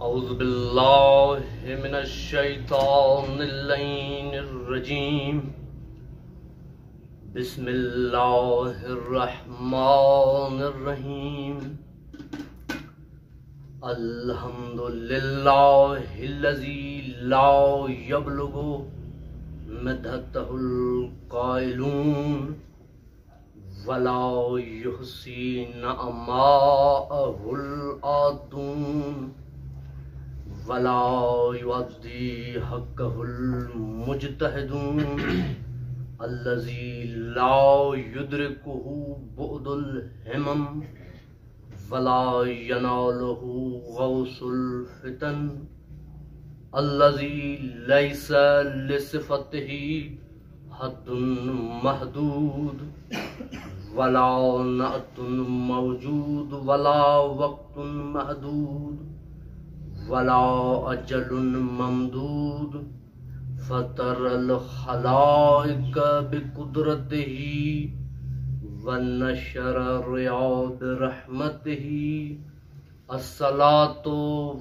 اعوذ باللہ من الشیطان اللعین الرجیم بسم اللہ الرحمن الرحیم الحمد للہ الذی لا یبلغ مدحتہ القائلون ولا یحصی نعماءہ العادون ولا یؤدی حقہ المجتہدون الذی لا یدرکہ بعد الہمم ولا ینالہ غوث الفتن الذی لیس لصفتہ حد محدود ولا نعت موجود ولا وقت محدود ولا اجل ممدود فطر الخلائق بقدرته ونشر الرعاء برحمته الصلاة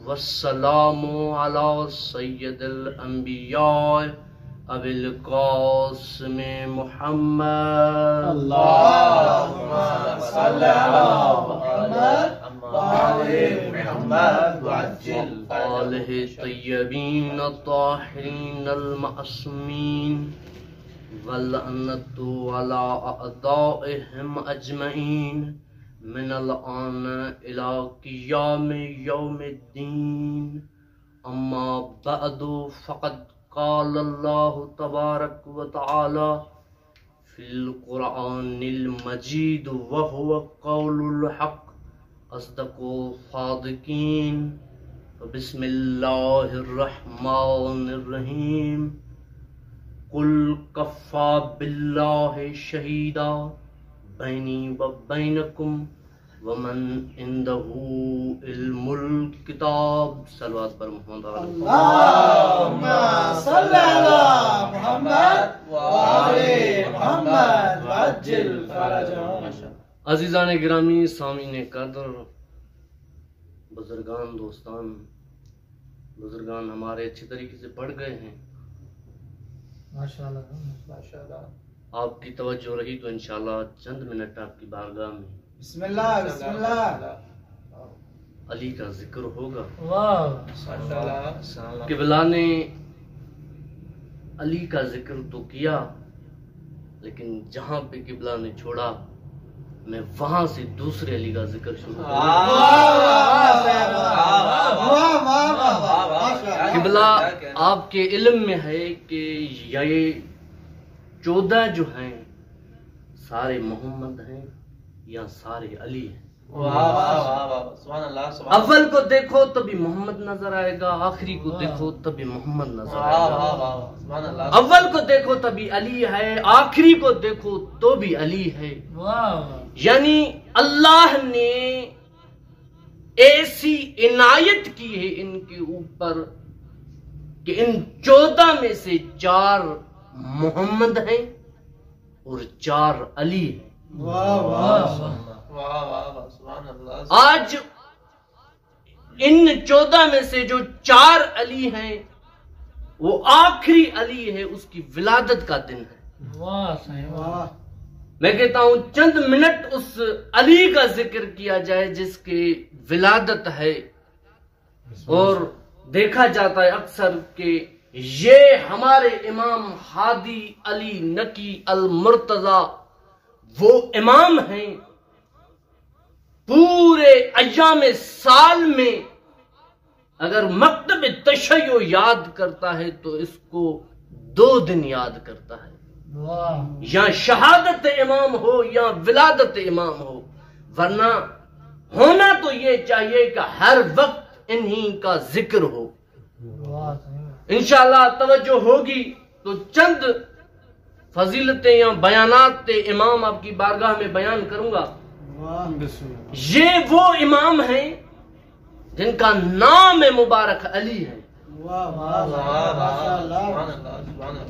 والسلام على سید الانبیاء ابی القاسم محمد اللهم صل على محمد وعلى محمد وعجل آلہ طیبین الطاہرین المعصومین واللعنۃ علی اعدائہم اجمعین من الآن الی قیام یوم الدین اما بعد فقد قال اللہ تبارک و تعالی فی القرآن المجید وهو قول الحق اصدق صادقین بسم اللہ الرحمن الرحیم قل کفا باللہ شہیدا بینی و بینکم ومن عنده علم الکتاب صلوات پر محمد اللهم صل على محمد وعلى محمد وعجل فرجهم. عزیزان گرامی، سامعین قدر، بزرگان، دوستان، بزرگان ہمارے اچھی طریقے سے پڑھ گئے ہیں ماشاءاللہ. آپ کی توجہ رہی تو انشاءاللہ چند منٹ آپ کی بارگاہ میں بسم اللہ بسم اللہ علی کا ذکر ہوگا. ماشاءاللہ. قبلہ نے علی کا ذکر تو کیا، لیکن جہاں پہ قبلہ نے چھوڑا میں وہاں سے دوسرے علی کا ذکر شروع کروں. قبلہ آپ کے علم میں ہے کہ یہ 14 جو ہیں سارے محمد ہیں یا سارے علی ہیں. اول کو دیکھو تبھی محمد نظر آئے گا، آخری کو دیکھو تبھی محمد نظر آئے گا. اول کو دیکھو تبھی علی ہے، آخری کو دیکھو تو بھی علی ہے. یعنی اللہ نے ایسی عنایت کی ہے ان کے اوپر کہ ان 14 میں سے 4 محمد ہیں اور 4 علی ہیں. آج ان 14 میں سے جو 4 علی ہیں وہ آخری علی ہے، اس کی ولادت کا دن ہے. میں کہتا ہوں چند منٹ اس علی کا ذکر کیا جائے جس کی ولادت ہے. اور دیکھا جاتا ہے اکثر کہ یہ ہمارے امام ہادی علی نقی المرتضی وہ امام ہیں. پورے ایام سال میں اگر مکتب تشیع یاد کرتا ہے تو اس کو 2 دن یاد کرتا ہے، یا شہادت امام ہو یا ولادت امام ہو. ورنہ ہونا تو یہ چاہیے کہ ہر وقت انہی کا ذکر ہو. انشاءاللہ توجہ ہوگی تو چند فضیلتیں یا بیانات امام آپ کی بارگاہ میں بیان کروں گا. یہ وہ امام ہیں جن کا نام مبارک علی ہے،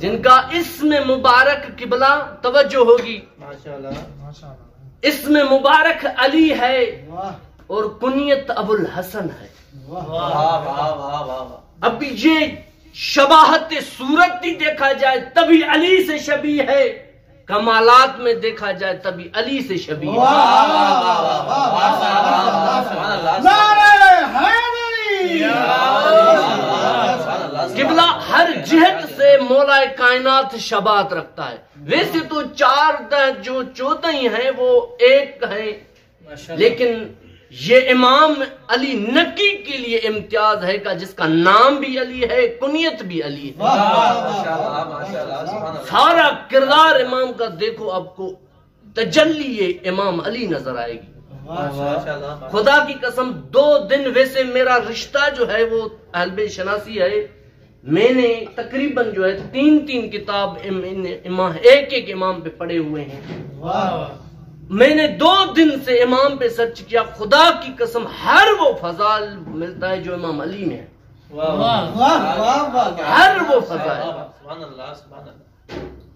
جن کا اسم مبارک قبلہ توجہ ہوگی اسم مبارک علی ہے اور کنیت ابو الحسن ہے. اب یہ شباہت صورت ہی دیکھا جائے تبھی علی سے شبیہ ہے، کمالات میں دیکھا جائے تبھی علی سے شبیہ ہے۔ قبلہ ہر جہت سے مولا کائنات شباہت رکھتا ہے۔ ویسے تو 4 جو 14 ہی ہیں وہ ایک ہیں، لیکن یہ امام علی نقی کے لیے امتیاز ہے کہ جس کا نام بھی علی ہے، کنیت بھی علی ہے۔ سارا کردار امام کا دیکھو، آپ کو تجلی امام علی نظر آئے گی۔ خدا کی قسم 2 دن ویسے میرا رشتہ جو ہے وہ اہل بیت شناسی ہے، میں نے تقریباً جو ہے 3 کتاب ایک امام پہ پڑے ہوئے ہیں۔ میں نے 2 دن سے امام پہ سرچ کیا، خدا کی قسم ہر وہ فضائل ملتا ہے جو امام علی میں ہے، ہر وہ فضائل۔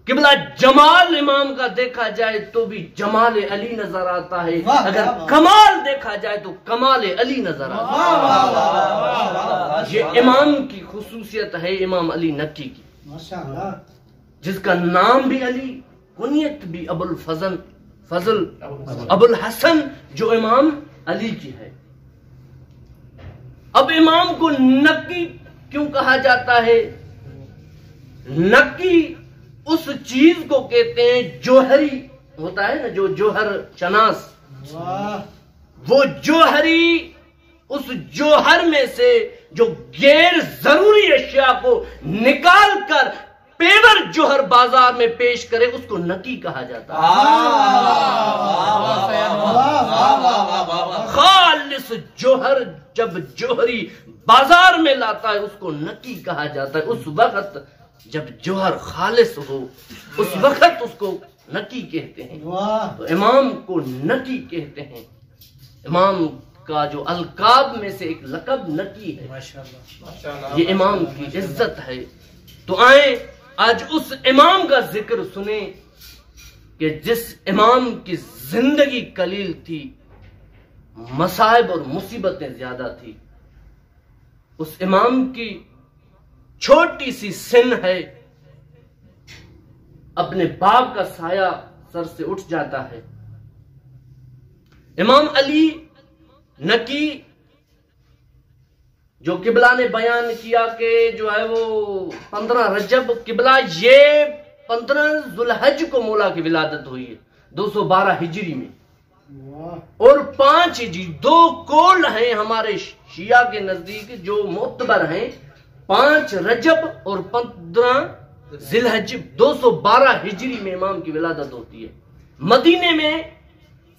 قبلہ جمال امام کا دیکھا جائے تو بھی جمال علی نظر آتا ہے، اگر کمال دیکھا جائے تو کمال علی نظر آتا ہے۔ یہ امام کی خصوصیت ہے، امام علی نقی کی، جس کا نام بھی علی، کنیت بھی ابو الفضل ابو الحسن جو امام علی کی ہے۔ اب امام کو نقی کیوں کہا جاتا ہے؟ نقی اس چیز کو کہتے ہیں، جوہری ہوتا ہے نا، جو جوہر چناس، وہ جوہری، اس جوہر میں سے جو غیر ضروری اشیاء کو نکال کر پیور جوہر بازار میں پیش کرے اس کو نقی کہا جاتا ہے۔ خالص جوہر جب جوہری بازار میں لاتا ہے اس کو نقی کہا جاتا ہے۔ اس وقت جب جوہر خالص ہو اس وقت اس کو نقی کہتے ہیں، تو امام کو نقی کہتے ہیں۔ امام کا جو القاب میں سے ایک لقب نقی ہے، یہ امام کی عزت ہے۔ تو آئیں آج اس امام کا ذکر سنیں کہ جس امام کی زندگی قلیل تھی، مصائب اور مصیبتیں زیادہ تھی۔ اس امام کی چھوٹی سی سن ہے، اپنے باپ کا سایہ سر سے اٹھ جاتا ہے۔ امام علی نقی جو قبلہ نے بیان کیا کہ جو ہے وہ 15 رجب، قبلہ یہ 15 ذوالحج کو مولا کی ولادت ہوئی ہے 212 ہجری میں، اور 5 ہجری 2 قول ہیں ہمارے شیعہ کے نزدیک جو معتبر ہیں، 5 رجب اور 15 ذی الحج 212 ہجری میں امام کی ولادت ہوتی ہے۔ مدینے میں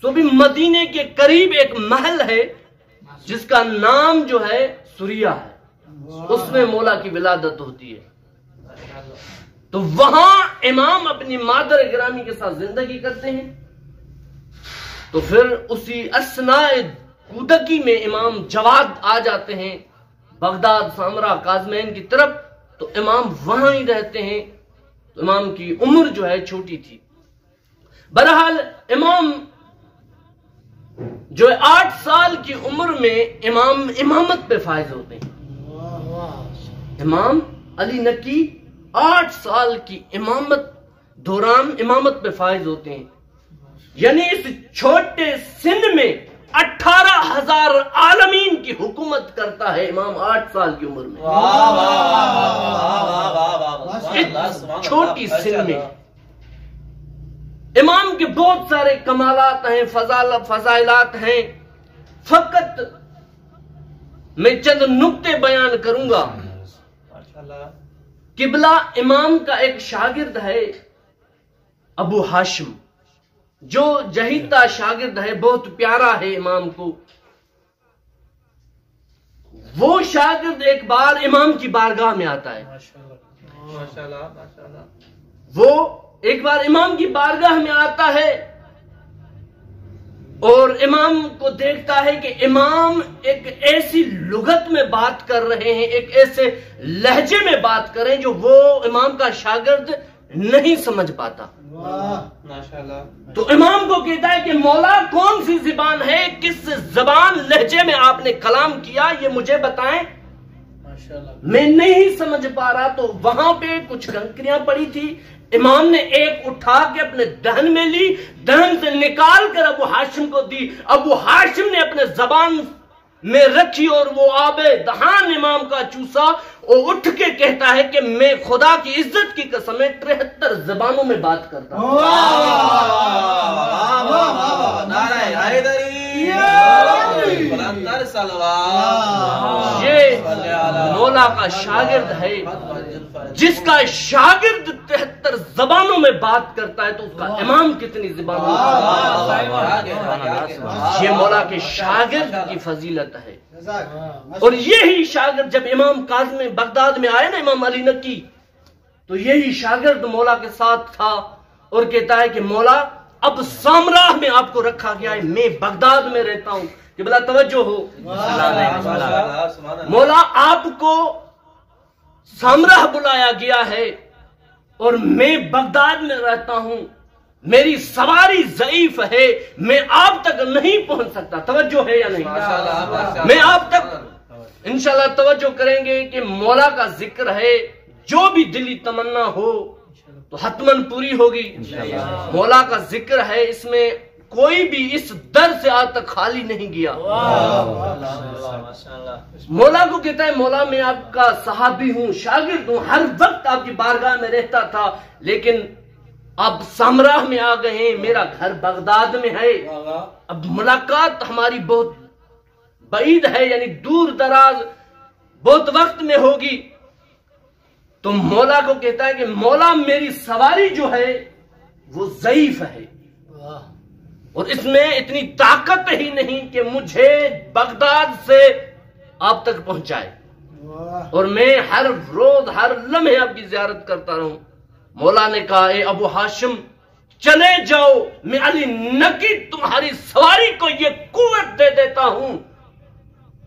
تو بھی مدینے کے قریب ایک محل ہے جس کا نام جو ہے سوریا ہے، اس میں مولا کی ولادت ہوتی ہے۔ تو وہاں امام اپنی مادر گرامی کے ساتھ زندگی کرتے ہیں۔ تو پھر اسی اثناء کودکی میں امام جواد آ جاتے ہیں بغداد، سامرا، کاظمین کی طرف، تو امام وہاں ہی رہتے ہیں۔ تو امام کی عمر جو ہے چھوٹی تھی۔ بہرحال امام جو 8 سال کی عمر میں امام امامت پہ فائز ہوتے ہیں۔ امام علی نقی 8 سال کی دوران امامت پہ فائز ہوتے ہیں، یعنی اس چھوٹے سن میں 18,000 عالمین کی حکومت کرتا ہے امام 8 سال کی عمر میں، چھوٹی سن میں۔ امام کے بہت سارے کمالات ہیں، فضائلات ہیں، فقط میں چند نکتے بیان کروں گا۔ قبلہ امام کا ایک شاگرد ہے ابو ہاشم، جو جہیتا شاگرد ہے، بہت پیارا ہے امام کو۔ وہ شاگرد ایک بار امام کی بارگاہ میں آتا ہے، وہ ایک بار امام کی بارگاہ میں آتا ہے اور امام کو دیکھتا ہے کہ امام ایک ایسی لغت میں بات کر رہے ہیں، ایک ایسے لہجے میں بات کر رہے ہیں جو وہ امام کا شاگرد نہیں سمجھ پاتا۔ ماشاءاللہ. تو امام کو کہتا ہے کہ مولا کون سی زبان ہے، کس زبان لہجے میں آپ نے کلام کیا، یہ مجھے بتائیں، میں نہیں سمجھ پا رہا. تو وہاں پہ کچھ کنکریاں پڑی تھی، امام نے ایک اٹھا کے اپنے دہن میں لی، دہن سے نکال کر ابو ہاشم کو دی. ابو ہاشم نے اپنے زبان میں رکھی اور وہ آب دہان امام کا چوسا. اور اٹھ کے کہتا ہے کہ میں خدا کی عزت کی قسم 73 زبانوں میں بات کرتا ہوں. یہ مولا کا شاگرد ہے، جس کا شاگرد 73 زبانوں میں بات کرتا ہے تو اس کا امام کتنی زبانوں میں. یہ مولا کے شاگرد کی فضیلت ہے. اور یہی شاگرد جب امام کاظم بغداد میں آئے نا، امام علی نقی، تو یہی شاگرد مولا کے ساتھ تھا اور کہتا ہے کہ مولا اب سامراہ میں آپ کو رکھا گیا ہے، میں بغداد میں رہتا ہوں. کہ بلا توجہ ہو، مولا آپ کو سامراہ بلایا گیا ہے اور میں بغداد میں رہتا ہوں، میری سواری ضعیف ہے، میں آپ تک نہیں پہنچ سکتا. توجہ ہے یا نہیں؟ میں آپ تک انشاءاللہ توجہ کریں گے کہ مولا کا ذکر ہے، جو بھی دلی تمنا ہو تو حتماً پوری ہوگی. مولا کا ذکر ہے، اس میں کوئی بھی اس در سے آج تک خالی نہیں گیا. مولا کو کہتا ہے مولا میں آپ کا صحابی ہوں، شاگرد ہوں، ہر وقت آپ کی بارگاہ میں رہتا تھا، لیکن اب سامراہ میں آ گئے ہیں، میرا گھر بغداد میں ہے، اب ملاقات ہماری بہت بعید ہے، یعنی دور دراز بہت وقت میں ہوگی. تو مولا کو کہتا ہے کہ مولا میری سواری جو ہے وہ ضعیف ہے اور اس میں اتنی طاقت ہی نہیں کہ مجھے بغداد سے آپ تک پہنچائے، اور میں ہر روز ہر لمحے آپ کی زیارت کرتا رہوں. مولا نے کہا اے ابو ہاشم چلے جاؤ، میں علی نقی تمہاری سواری کو یہ قوت دے دیتا ہوں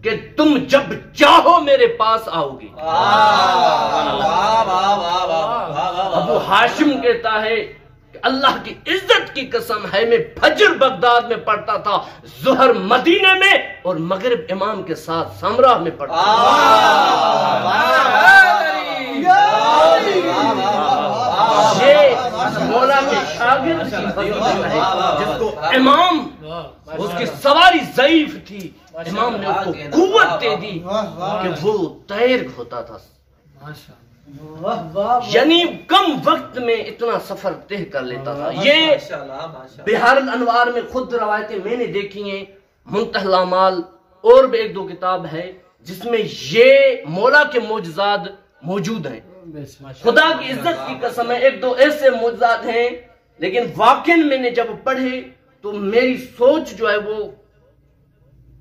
کہ تم جب چاہو میرے پاس آؤ گے. ابو ہاشم کہتا ہے کہ اللہ کی عزت کی قسم ہے، میں فجر بغداد میں پڑھتا تھا، ظہر مدینے میں، اور مغرب امام کے ساتھ سامراہ میں پڑھتا تھا. یہ مولا کے شاگرد کی فضیلت ہے، جس کو امام، اس کی سواری ضعیف تھی، امام نے اس کو قوت دے دی کہ وہ طیر ہوتا تھا. یعنی کم وقت میں اتنا سفر طے کر لیتا تھا. یہ بہار الانوار میں خود روایتیں میں نے دیکھی ہیں، منتہی الاعمال اور بھی ایک دو کتاب ہے جس میں یہ مولا کے معجزات موجود ہیں. خدا کی عزت کی قسم ہے، ایک دو ایسے معجزات ہیں، لیکن واقعاً میں نے جب پڑھے تو میری سوچ جو ہے وہ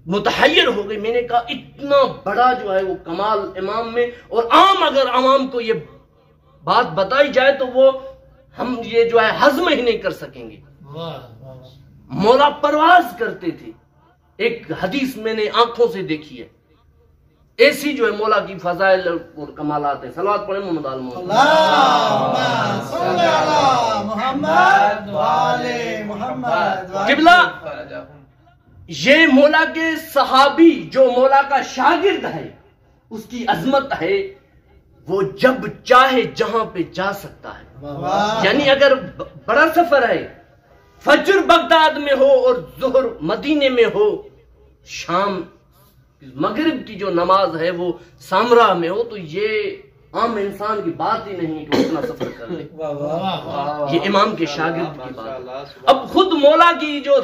متحیر ہو گئی. میں نے کہا اتنا بڑا جو ہے وہ کمال امام میں، اور عام اگر عوام کو یہ بات بتائی جائے تو وہ ہم یہ جو ہے ہضم ہی نہیں کر سکیں گے. مولا پرواز کرتے تھے، ایک حدیث میں نے آنکھوں سے دیکھی ہے. ایسی جو ہے مولا کی فضائل اور کمالات ہیں. صلوات پڑھیں محمد آل محمد. اللہم صلی علی محمد وآل محمد. قبلہ یہ مولا کے صحابی جو مولا کا شاگرد ہے، اس کی عظمت ہے، وہ جب چاہے جہاں پہ جا سکتا ہے. یعنی اگر بڑا سفر ہے، فجر بغداد میں ہو اور ظہر مدینے میں ہو، شام مغرب کی جو نماز ہے وہ سامراہ میں ہو، تو یہ عام انسان کی بات ہی نہیں کہ وہ اتنا سفر کر لے. یہ امام کے شاگرد کی بات ہے. اب خود مولا کی جو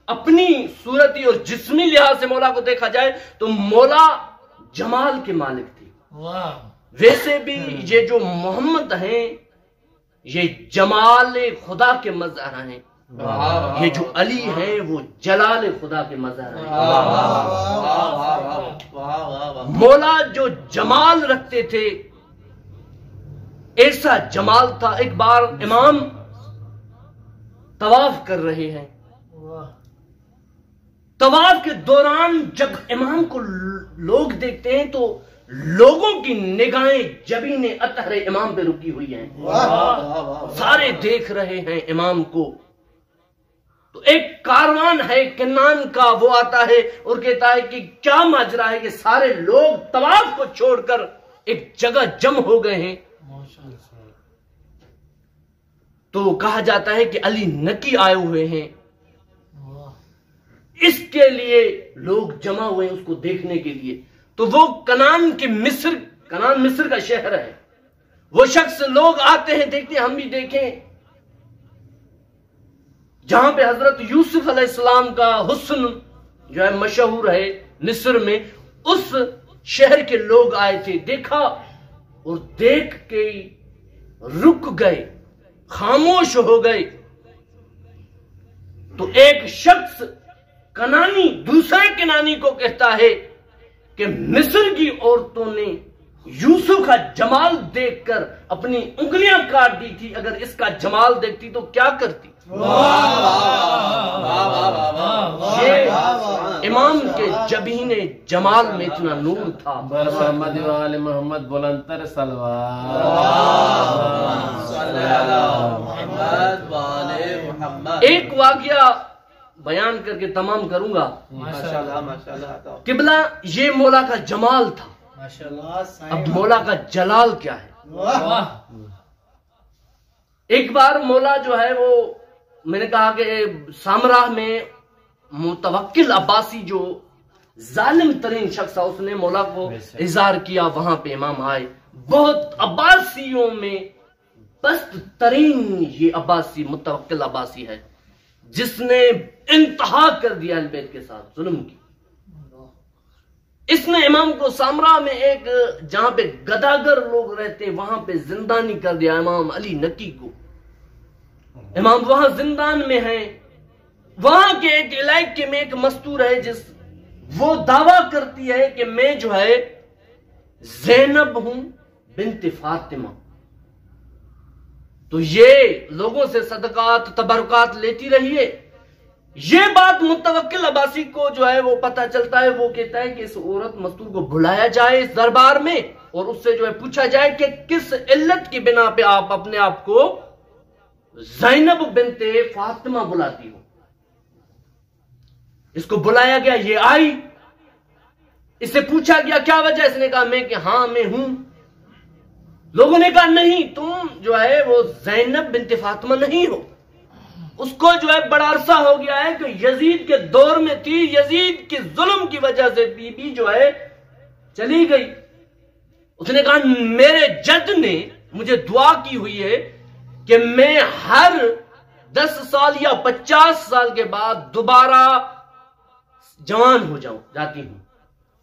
اپنی صورتی اور جسمی لحاظ سے مولا کو دیکھا جائے تو مولا جمال کے مالک تھے. ویسے بھی یہ جو محمد ہیں یہ جمال خدا کے مظہر ہیں، یہ جو علی ہیں وہ جلال خدا کے مظہر ہیں. مولا جو جمال رکھتے تھے ایسا جمال تھا. ایک بار امام طواف کر رہے ہیں، طواف کے دوران جب امام کو لوگ دیکھتے ہیں تو لوگوں کی نگاہیں جبین اطہر امام پہ رکی ہوئی ہیں، سارے دیکھ رہے ہیں امام کو۔ تو ایک کاروان ہے کنان کا، وہ آتا ہے اور کہتا ہے کہ کیا ماجرا ہے کہ سارے لوگ طواف کو چھوڑ کر ایک جگہ جمع ہو گئے ہیں؟ تو کہا جاتا ہے کہ علی نکی آئے ہوئے ہیں، اس کے لیے لوگ جمع ہوئے ہیں اس کو دیکھنے کے لیے۔ تو وہ کنان مصر کا شہر ہے، وہ شخص، لوگ آتے ہیں دیکھتے ہیں، ہم بھی دیکھیں جہاں پہ حضرت یوسف علیہ السلام کا حسن جو ہے مشہور ہے مصر میں، اس شہر کے لوگ آئے تھے، دیکھا اور دیکھ کے رک گئے، خاموش ہو گئے۔ تو ایک شخص کنانی دوسرے کنانی کو کہتا ہے کہ مصر کی عورتوں نے یوسف کا جمال دیکھ کر اپنی انگلیاں کاٹ دی تھی، اگر اس کا جمال دیکھتی تو کیا کرتی؟ یہ امام کے جبین جمال میں اتنا نور تھا۔ محمد وآل محمد بلندتر صلوات۔ ایک واقعہ بیان کر کے تمام کروں گا۔ قبلہ یہ مولا کا جمال تھا، اب مولا کا جلال کیا ہے؟ ایک بار مولا جو ہے وہ، میں نے کہا کہ سامراہ میں متوکل عباسی جو ظالم ترین شخص تھا، اس نے مولا کو اظہار کیا، وہاں پہ امام آئے۔ بہت عباسیوں میں پست ترین یہ عباسی متوکل عباسی ہے، جس نے انتہا کر دیا اہل بیت کے ساتھ ظلم کی۔ اس نے امام کو سامراہ میں ایک جہاں پہ گداگر لوگ رہتے وہاں پہ زندانی کر دیا امام علی نکی کو۔ امام وہاں زندان میں ہیں، وہاں کے ایک علاقے میں ایک مستور ہے جس وہ دعویٰ کرتی ہے کہ میں جو ہے زینب ہوں بنت فاطمہ۔ تو یہ لوگوں سے صدقات تبرکات لیتی رہی ہے۔ یہ بات متوکل عباسی کو جو ہے وہ پتہ چلتا ہے، وہ کہتا ہے کہ اس عورت مستور کو بلایا جائے اس دربار میں اور اس سے جو ہے پوچھا جائے کہ کس علت کی بنا پہ آپ اپنے آپ کو زینب بنت فاطمہ بلاتی ہو۔ اس کو بلایا گیا، یہ آئی، اس سے پوچھا گیا کیا وجہ، اس نے کہا میں کہ ہاں میں ہوں۔ لوگوں نے کہا نہیں، تم جو ہے وہ زینب بنت فاطمہ نہیں ہو۔ اس کو جو ہے بڑا عرصہ ہو گیا ہے کہ یزید کے دور میں تھی، یزید کے ظلم کی وجہ سے بی بی جو ہے چلی گئی۔ اس نے کہا میرے جد نے مجھے دعا کی ہوئی ہے کہ میں ہر 10 سال یا 50 سال کے بعد دوبارہ جوان ہو جاتی ہوں،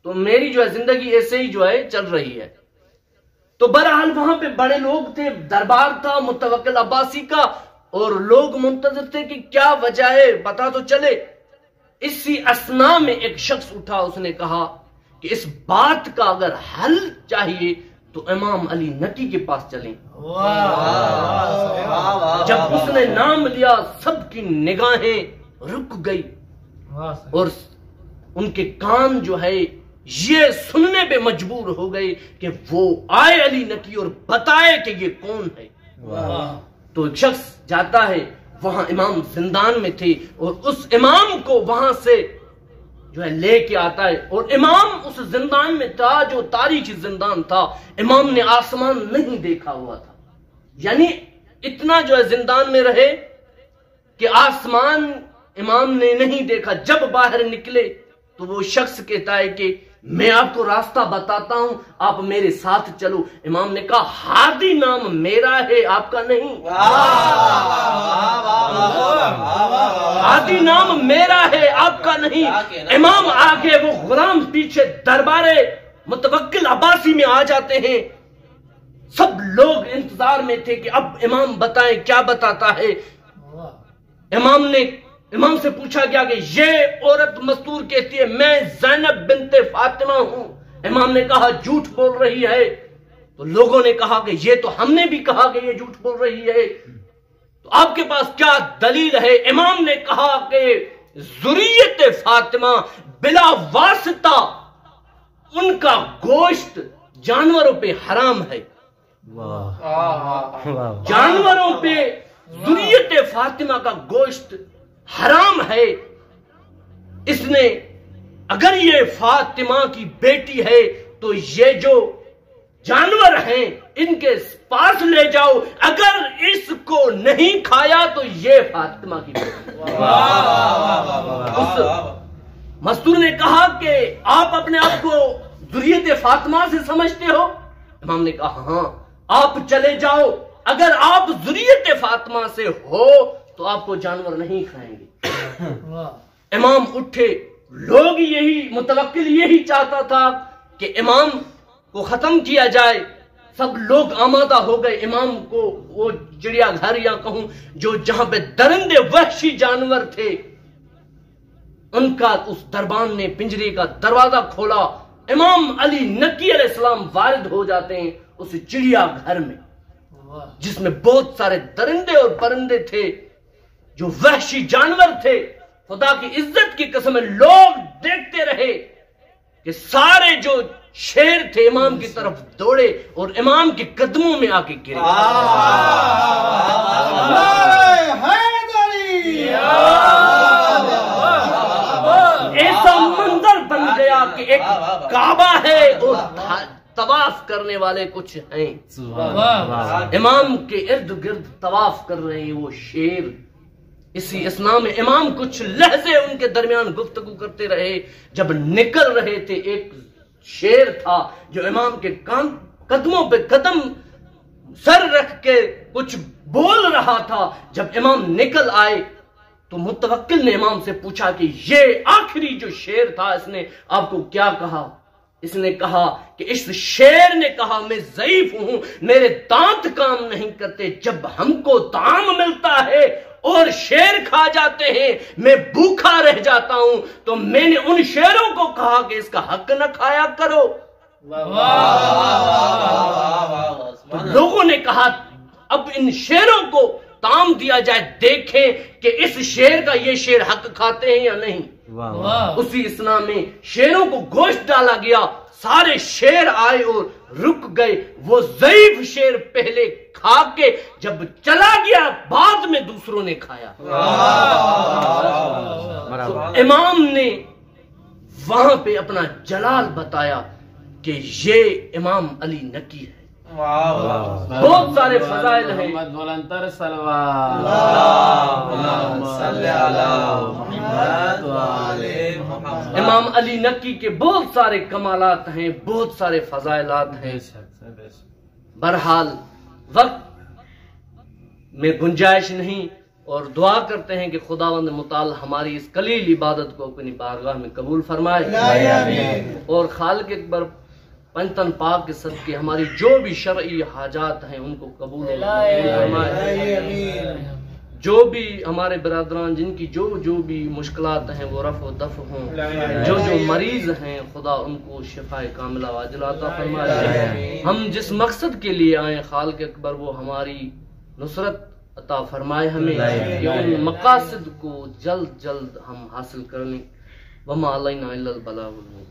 تو میری جو ہے زندگی ایسے ہی جو ہے چل رہی ہے۔ تو بہرحال وہاں پہ بڑے لوگ تھے، دربار تھا متوکل عباسی کا، اور لوگ منتظر تھے کہ کیا وجہ ہے، پتا تو چلے۔ اسی اثنا میں ایک شخص اٹھا، اس نے کہا کہ اس بات کا اگر حل چاہیے تو امام علی نکی کے پاس چلیں۔ جب اس نے نام لیا سب کی نگاہیں رک گئی اور ان کے کان جو ہے یہ سننے پہ مجبور ہو گئے کہ وہ آئے علی نکی اور بتائے کہ یہ کون ہے۔ تو ایک شخص جاتا ہے، وہاں امام زندان میں تھے اور اس امام کو وہاں سے جو ہے لے کے آتا ہے، اور امام اس زندان میں تھا جو تاریخی زندان تھا، امام نے آسمان نہیں دیکھا ہوا تھا، یعنی اتنا جو ہے زندان میں رہے کہ آسمان امام نے نہیں دیکھا۔ جب باہر نکلے تو وہ شخص کہتا ہے کہ میں آپ کو راستہ بتاتا ہوں، آپ میرے ساتھ چلو۔ امام نے کہا ہادی نام میرا ہے، آپ کا نہیں۔ ہادی نام میرا ہے، آپ کا نہیں۔ امام آگے، وہ غلام پیچھے، دربار متوکل عباسی میں آ جاتے ہیں۔ سب لوگ انتظار میں تھے کہ اب امام بتائیں کیا بتاتا ہے۔ امام سے پوچھا گیا کہ یہ عورت مستور کہتی ہے میں زینب بنت فاطمہ ہوں۔ امام نے کہا جھوٹ بول رہی ہے۔ تو لوگوں نے کہا کہ یہ تو ہم نے بھی کہا کہ یہ جھوٹ بول رہی ہے، تو آپ کے پاس کیا دلیل ہے؟ امام نے کہا کہ ذریت فاطمہ بلا واسطہ ان کا گوشت جانوروں پہ حرام ہے، جانوروں پہ ذریت فاطمہ کا گوشت حرام ہے۔ اس نے اگر یہ فاطمہ کی بیٹی ہے تو یہ جو جانور ہیں ان کے پاس لے جاؤ، اگر اس کو نہیں کھایا تو یہ فاطمہ کی بیٹی۔ اس مزدور نے کہا کہ آپ اپنے آپ کو ذریت فاطمہ سے سمجھتے ہو؟ امام نے کہا ہاں، آپ چلے جاؤ، اگر آپ ذریت فاطمہ سے ہو تو آپ کو جانور نہیں کھائیں گے۔ امام اٹھے، لوگ یہی متوکل یہی چاہتا تھا کہ امام کو ختم کیا جائے، سب لوگ آمادہ ہو گئے امام کو وہ چڑیا گھر یا کہوں جو جہاں پہ درندے وحشی جانور تھے ان کا اس دربان نے پنجرے کا دروازہ کھولا، امام علی نقی علیہ السلام وارد ہو جاتے ہیں اس چڑیا گھر میں جس میں بہت سارے درندے اور پرندے تھے جو وحشی جانور تھے۔ خدا کی عزت کی قسم لوگ دیکھتے رہے کہ سارے جو شیر تھے امام کی طرف دوڑے اور امام کے قدموں میں آ کے گرے۔ ایسا منظر بن گیا کہ ایک کعبہ ہے اور طواف کرنے والے کچھ ہیں، امام کے ارد گرد طواف کر رہے ہیں وہ شیر۔ اسی اسنا میں امام کچھ لحظے ان کے درمیان گفتگو کرتے رہے، جب نکل رہے تھے ایک شیر تھا جو امام کے قدموں پہ قدم سر رکھ کے کچھ بول رہا تھا۔ جب امام نکل آئے تو متوکل نے امام سے پوچھا کہ یہ آخری جو شیر تھا اس نے آپ کو کیا کہا؟ اس نے کہا کہ اس شیر نے کہا میں ضعیف ہوں، میرے دانت کام نہیں کرتے، جب ہم کو طعام ملتا ہے اور شیر کھا جاتے ہیں میں بھوکا رہ جاتا ہوں، تو میں نے ان شیروں کو کہا کہ اس کا حق نہ کھایا کرو۔ تو لوگوں نے کہا اب ان شیروں کو طعام دیا جائے، دیکھیں کہ اس شیر کا یہ شیر حق کھاتے ہیں یا نہیں۔ اسی اسنا میں شیروں کو گوشت ڈالا گیا، سارے شیر آئے اور رک گئے، وہ ضعیف شیر پہلے کھا کے جب چلا گیا بعد میں دوسروں نے کھایا۔ تو امام نے وہاں پہ اپنا جلال بتایا کہ یہ امام علی نقی ہے۔ بہت سارے فضائل ہیں، محمد بلندر صلوات، امام علی نقی کے بہت سارے کمالات ہیں، بہت سارے فضائلات ہیں۔ بہرحال وقت میں گنجائش نہیں، اور دعا کرتے ہیں کہ خداوند متعال ہماری اس قلیل عبادت کو اپنی بارگاہ میں قبول فرمائے، اور خالق اکبر پنجتن پاک کے صدقے ہماری جو بھی شرعی حاجات ہیں ان کو قبول فرمائے، جو بھی ہمارے برادران جن کی جو بھی مشکلات ہیں وہ رفع و دفع ہوں، جو مریض ہیں خدا ان کو شفاء کاملہ عاجلہ عطا فرمائے۔ ہم جس مقصد کے لیے آئیں خالق اکبر وہ ہماری نصرت عطا فرمائے ہمیں کہ ان مقاصد کو جلد جلد ہم حاصل کریں۔ وما علینا الا البلاغ المبین۔